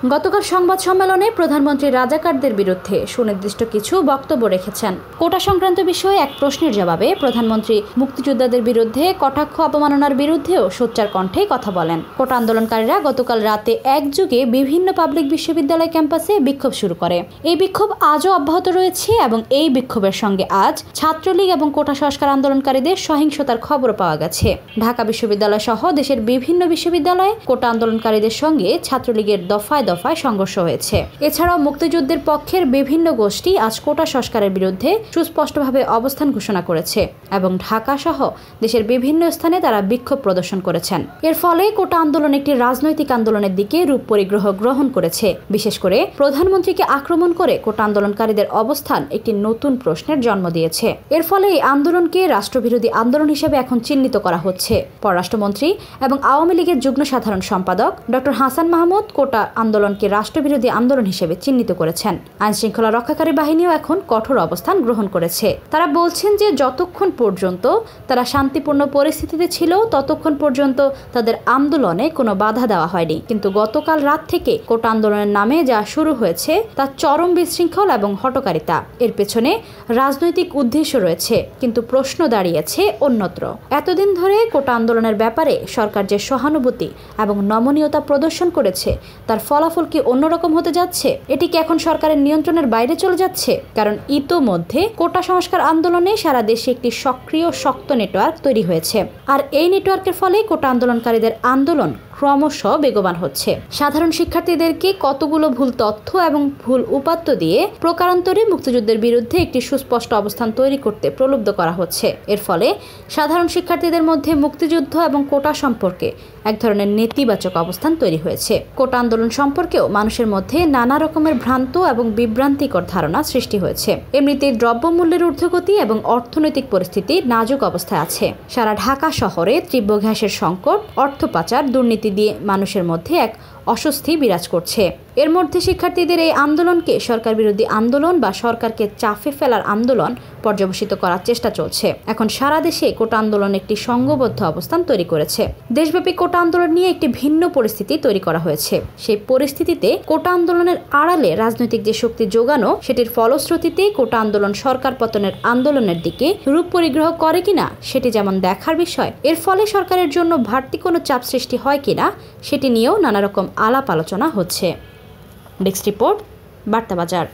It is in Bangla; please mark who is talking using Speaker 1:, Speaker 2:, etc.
Speaker 1: গতকাল সংবাদ সম্মেলনে প্রধানমন্ত্রী রাজাকারদের বিরুদ্ধে সুনির্দিষ্ট কিছু বক্তব্য রেখেছেন। কোটা সংক্রান্ত বিষয়ে এক প্রশ্নের জবাবে প্রধানমন্ত্রী মুক্তিযোদ্ধাদের বিরুদ্ধে কটাক্ষ অপমাননার বিরুদ্ধেও সোচ্চার কণ্ঠে কথা বলেন। কোটা আন্দোলনকারীরা গতকাল রাতে একযোগে বিভিন্ন পাবলিক বিশ্ববিদ্যালয় ক্যাম্পাসে বিক্ষোভ শুরু করে। এই বিক্ষোভ আজও অব্যাহত রয়েছে এবং এই বিক্ষোভের সঙ্গে আজ ছাত্রলীগ এবং কোটা সংস্কার আন্দোলনকারীদের সহিংসতার খবর পাওয়া গেছে। ঢাকা বিশ্ববিদ্যালয় সহ দেশের বিভিন্ন বিশ্ববিদ্যালয়ে কোটা আন্দোলনকারীদের সঙ্গে ছাত্রলীগের দফায় দফায় সংঘর্ষ হয়েছে। এছাড়াও মুক্তিযুদ্ধের পক্ষের বিভিন্ন গোষ্ঠী আজ কোটা সংস্কারের বিরুদ্ধে সুস্পষ্টভাবে অবস্থান ঘোষণা করেছে এবং ঢাকা সহ দেশের বিভিন্ন স্থানে তারা বিক্ষোভ প্রদর্শন করেছেন। এর ফলে কোটা আন্দোলন একটি রাজনৈতিক আন্দোলনের দিকে রূপ পরিগ্রহ গ্রহণ করেছে। বিশেষ করে প্রধানমন্ত্রীকে আক্রমণ করে কোটা আন্দোলনকারীদের অবস্থান একটি নতুন প্রশ্নের জন্ম দিয়েছে। এর ফলে এই আন্দোলনকে রাষ্ট্রবিরোধী আন্দোলন হিসেবে এখন চিহ্নিত করা হচ্ছে। পররাষ্ট্রমন্ত্রী এবং আওয়ামী লীগের যুগ্ম সাধারণ সম্পাদক ডক্টর হাসান মাহমুদ কোটা আন্দোলনকে রাষ্ট্রবিরোধী আন্দোলন হিসেবে চিহ্নিত করেছেন। আইন শৃঙ্খলা রক্ষাকারী বাহিনীও এখন কঠোর অবস্থান গ্রহণ করেছে। তারা বলছেন যে যতক্ষণ পর্যন্ত তারা শান্তিপূর্ণ পরিস্থিতিতে ছিল ততক্ষণ পর্যন্ত তাদের আন্দোলনে কোনো বাধা দেওয়া হয়নি। কিন্তু গতকাল রাত থেকে কোটা আন্দোলনের নামে যা শুরু হয়েছে তা চরম বিশৃঙ্খল এবং হঠকারিতা। এর পেছনে রাজনৈতিক উদ্দেশ্য রয়েছে, কিন্তু প্রশ্ন দাঁড়িয়েছে অন্যত্র। এতদিন ধরে কোটা আন্দোলনের ব্যাপারে সরকার যে সহানুভূতি এবং নমনীয়তা প্রদর্শন করেছে তার ফলাফল কি অন্যরকম হতে যাচ্ছে? এটি কি এখন সরকারের নিয়ন্ত্রণের বাইরে চলে যাচ্ছে? কারণ ইতোমধ্যে কোটা সংস্কার আন্দোলনে সারা দেশে একটি সক্রিয় শক্ত নেটওয়ার্ক তৈরি হয়েছে। আর এই নেটওয়ার্কের ফলে কোটা আন্দোলনকারীদের আন্দোলন ক্রমশ বেগবান হচ্ছে। সাধারণ শিক্ষার্থীদেরকে কতগুলো ভুল তথ্য এবং ভুল উপাত্ত দিয়ে প্রকারান্তরে মুক্তিযুদ্ধের বিরুদ্ধে একটি সুস্পষ্ট অবস্থান তৈরি করতে প্রলুব্ধ করা হচ্ছে। এর ফলে সাধারণ শিক্ষার্থীদের মধ্যে মুক্তিযুদ্ধ এবং কোটা সম্পর্কে এক ধরনের নেতিবাচক অবস্থান তৈরি হয়েছে। কোটা আন্দোলন সম্পর্কেও মানুষের মধ্যে নানা রকমের ভ্রান্ত এবং বিভ্রান্তিকর ধারণা সৃষ্টি হয়েছে। এমনিতেই দ্রব্যমূল্যের ঊর্ধ্বগতি এবং অর্থনৈতিক পরিস্থিতি নাজুক অবস্থায় আছে। সারা ঢাকা শহরে তীব্র গ্যাসের সংকট, অর্থ পাচার, দুর্নীতি দিয়ে মানুষের মধ্যে এক অস্বস্তি বিরাজ করছে। এর মধ্যে শিক্ষার্থীদের এই আন্দোলনকে সরকার বিরোধী আন্দোলন বা সরকারকে চাপে ফেলার আন্দোলন পর্যবসিত করার চেষ্টা চলছে। এখন সারা দেশে কোটা আন্দোলন একটি সংঘবদ্ধ অবস্থান তৈরি করেছে। দেশব্যাপী কোটা আন্দোলন নিয়ে একটি ভিন্ন পরিস্থিতি তৈরি করা হয়েছে। সেই পরিস্থিতিতে কোটা আন্দোলনের আড়ালে রাজনৈতিক যে শক্তি যোগানো, সেটির ফলশ্রুতিতে কোটা আন্দোলন সরকার পতনের আন্দোলনের দিকে রূপ পরিগ্রহ করে কিনা সেটি যেমন দেখার বিষয়, এর ফলে সরকারের জন্য বাড়তি কোনো চাপ সৃষ্টি হয় কিনা সেটি নিয়েও নানা রকম আলাপ আলোচনা হচ্ছে। ডেস্ক রিপোর্ট, বার্তা বাজার।